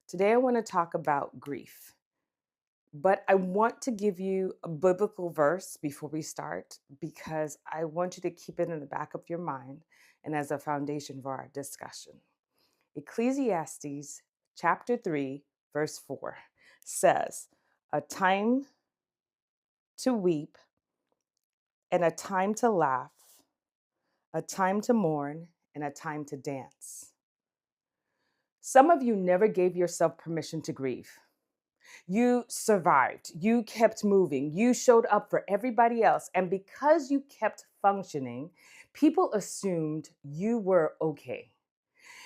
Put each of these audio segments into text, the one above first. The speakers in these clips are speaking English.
Today, I want to talk about grief, but I want to give you a biblical verse before we start because I want you to keep it in the back of your mind and as a foundation for our discussion. Ecclesiastes chapter 3, verse 4 says, "A time to weep and a time to laugh, a time to mourn and a time to dance." Some of you never gave yourself permission to grieve. You survived. You kept moving. You showed up for everybody else. And because you kept functioning, people assumed you were okay.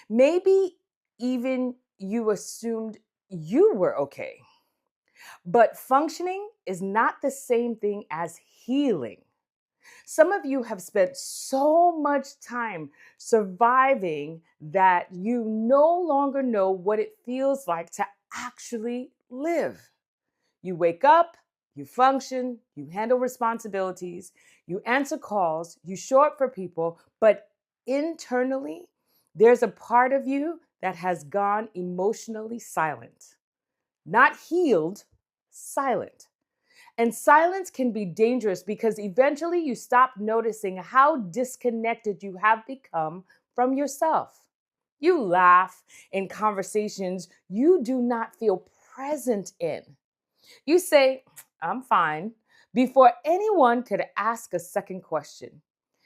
Maybe even you assumed you were okay. But functioning is not the same thing as healing. Some of you have spent so much time surviving that you no longer know what it feels like to actually live. You wake up, you function, you handle responsibilities, you answer calls, you show up for people, but internally, there's a part of you that has gone emotionally silent. Not healed, silent. And silence can be dangerous because eventually you stop noticing how disconnected you have become from yourself. You laugh in conversations you do not feel present in. You say, "I'm fine," before anyone could ask a second question.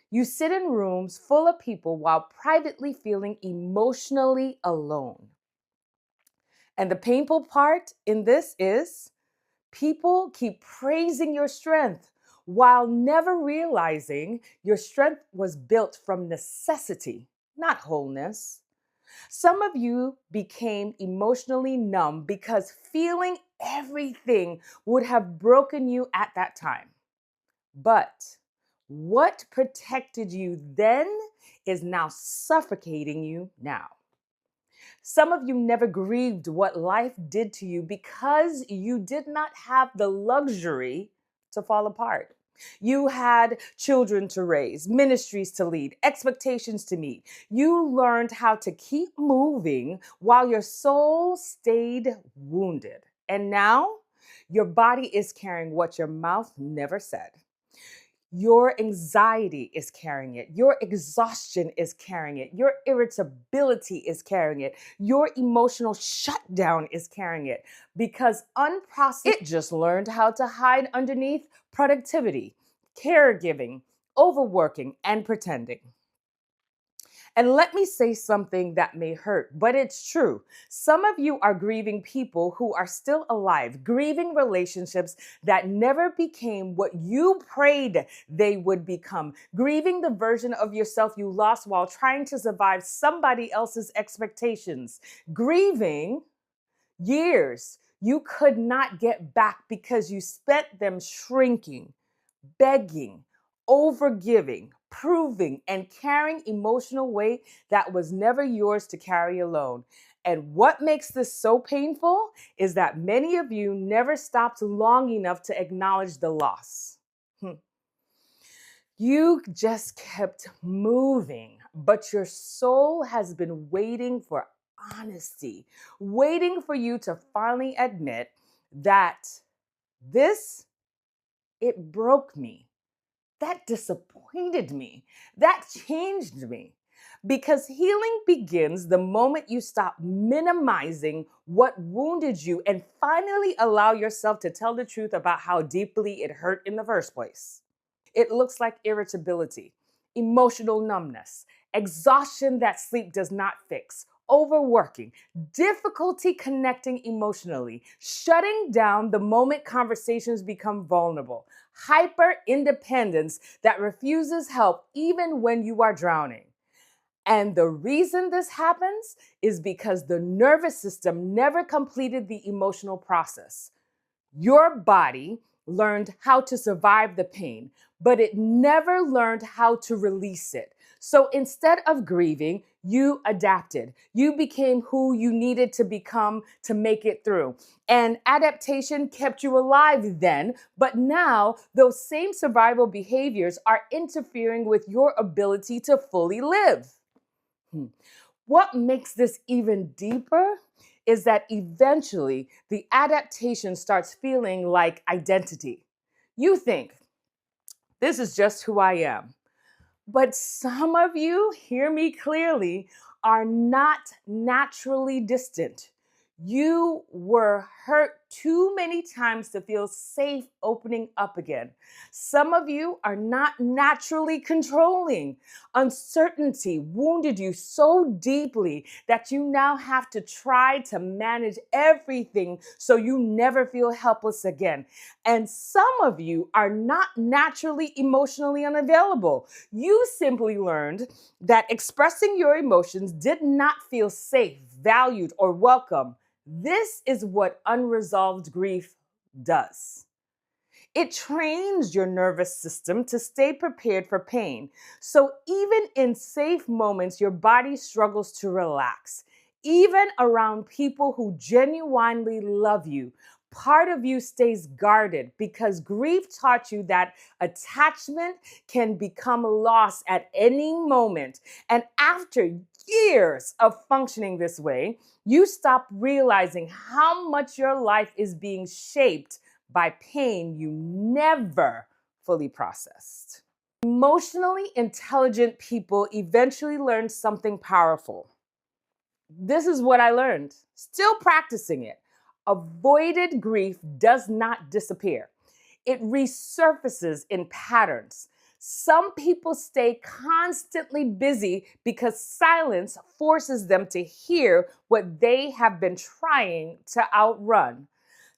You sit in rooms full of people while privately feeling emotionally alone. And the painful part in this is people keep praising your strength while never realizing your strength was built from necessity, not wholeness. Some of you became emotionally numb because feeling everything would have broken you at that time. But what protected you then is now suffocating you now. Some of you never grieved what life did to you because you did not have the luxury to fall apart. You had children to raise, ministries to lead, expectations to meet. You learned how to keep moving while your soul stayed wounded. And now your body is carrying what your mouth never said. Your anxiety is carrying it. Your exhaustion is carrying it. Your irritability is carrying it. Your emotional shutdown is carrying it because unprocessed, it just learned how to hide underneath productivity, caregiving, overworking, and pretending. And let me say something that may hurt, but it's true. Some of you are grieving people who are still alive, grieving relationships that never became what you prayed they would become, grieving the version of yourself you lost while trying to survive somebody else's expectations, grieving years you could not get back because you spent them shrinking, begging, overgiving, proving, and carrying emotional weight that was never yours to carry alone. And what makes this so painful is that many of you never stopped long enough to acknowledge the loss. You just kept moving, but your soul has been waiting for honesty, waiting for you to finally admit that this, it broke me. That disappointed me. That changed me. Because healing begins the moment you stop minimizing what wounded you and finally allow yourself to tell the truth about how deeply it hurt in the first place. It looks like irritability, emotional numbness, exhaustion that sleep does not fix, overworking, difficulty connecting emotionally, shutting down the moment conversations become vulnerable, hyper independence that refuses help even when you are drowning. And the reason this happens is because the nervous system never completed the emotional process. Your body learned how to survive the pain, but it never learned how to release it. So instead of grieving, you adapted. You became who you needed to become to make it through. And adaptation kept you alive then, but now those same survival behaviors are interfering with your ability to fully live. What makes this even deeper is that eventually the adaptation starts feeling like identity. You think, this is just who I am. But some of you, hear me clearly, are not naturally distant. You were hurt too many times to feel safe opening up again. Some of you are not naturally controlling. Uncertainty wounded you so deeply that you now have to try to manage everything so you never feel helpless again. And some of you are not naturally emotionally unavailable. You simply learned that expressing your emotions did not feel safe, valued, or welcome. This is what unresolved grief does. It trains your nervous system to stay prepared for pain. So even in safe moments, your body struggles to relax. Even around people who genuinely love you, part of you stays guarded because grief taught you that attachment can become lost at any moment. And after years of functioning this way, you stop realizing how much your life is being shaped by pain you never fully processed. Emotionally intelligent people eventually learn something powerful. This is what I learned, still practicing it. Avoided grief does not disappear. It resurfaces in patterns. Some people stay constantly busy because silence forces them to hear what they have been trying to outrun.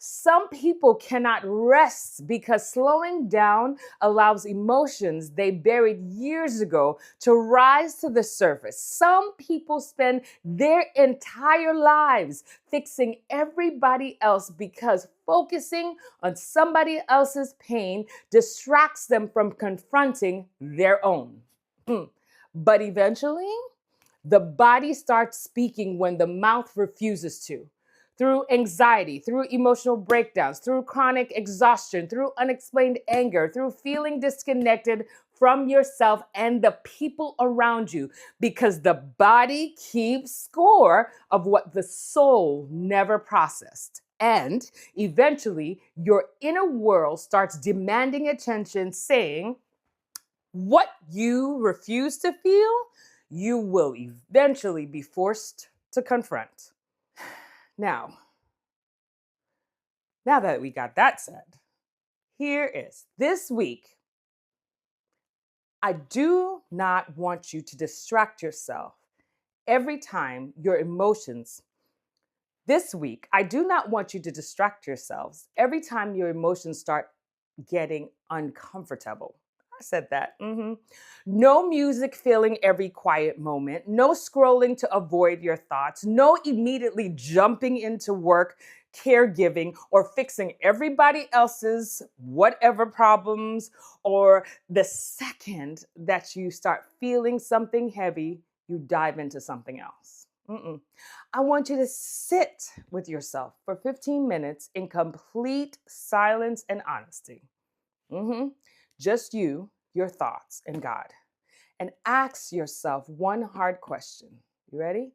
Some people cannot rest because slowing down allows emotions they buried years ago to rise to the surface. Some people spend their entire lives fixing everybody else because focusing on somebody else's pain distracts them from confronting their own. But eventually, the body starts speaking when the mouth refuses to. Through anxiety, through emotional breakdowns, through chronic exhaustion, through unexplained anger, through feeling disconnected from yourself and the people around you, because the body keeps score of what the soul never processed. And eventually, your inner world starts demanding attention, saying, what you refuse to feel, you will eventually be forced to confront. Now that we got that said, here is this week. I do not want you to distract yourself every time your emotions. This week, I do not want you to distract yourselves every time your emotions start getting uncomfortable. I said that. No music filling every quiet moment. No scrolling to avoid your thoughts. No immediately jumping into work, caregiving, or fixing everybody else's whatever problems. Or the second that you start feeling something heavy, you dive into something else. I want you to sit with yourself for 15 minutes in complete silence and honesty. Just you, your thoughts, and God. And ask yourself one hard question. You ready?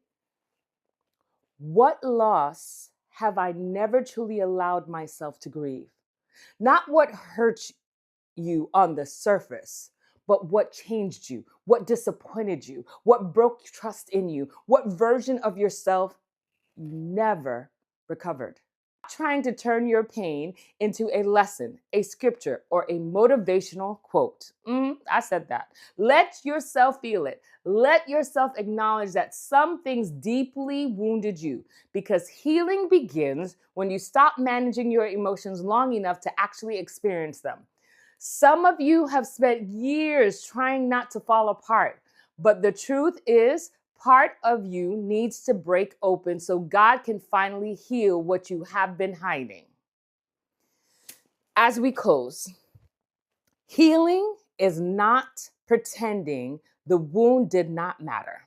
What loss have I never truly allowed myself to grieve? Not what hurt you on the surface, but what changed you, what disappointed you, what broke trust in you, what version of yourself you never recovered. Trying to turn your pain into a lesson, a scripture, or a motivational quote. I said that. Let yourself feel it. Let yourself acknowledge that some things deeply wounded you, because healing begins when you stop managing your emotions long enough to actually experience them. Some of you have spent years trying not to fall apart, but the truth is, part of you needs to break open so God can finally heal what you have been hiding. As we close, healing is not pretending the wound did not matter.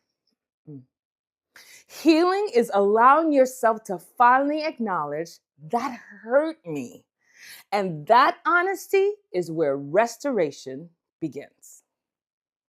Healing is allowing yourself to finally acknowledge that hurt me. And that honesty is where restoration begins.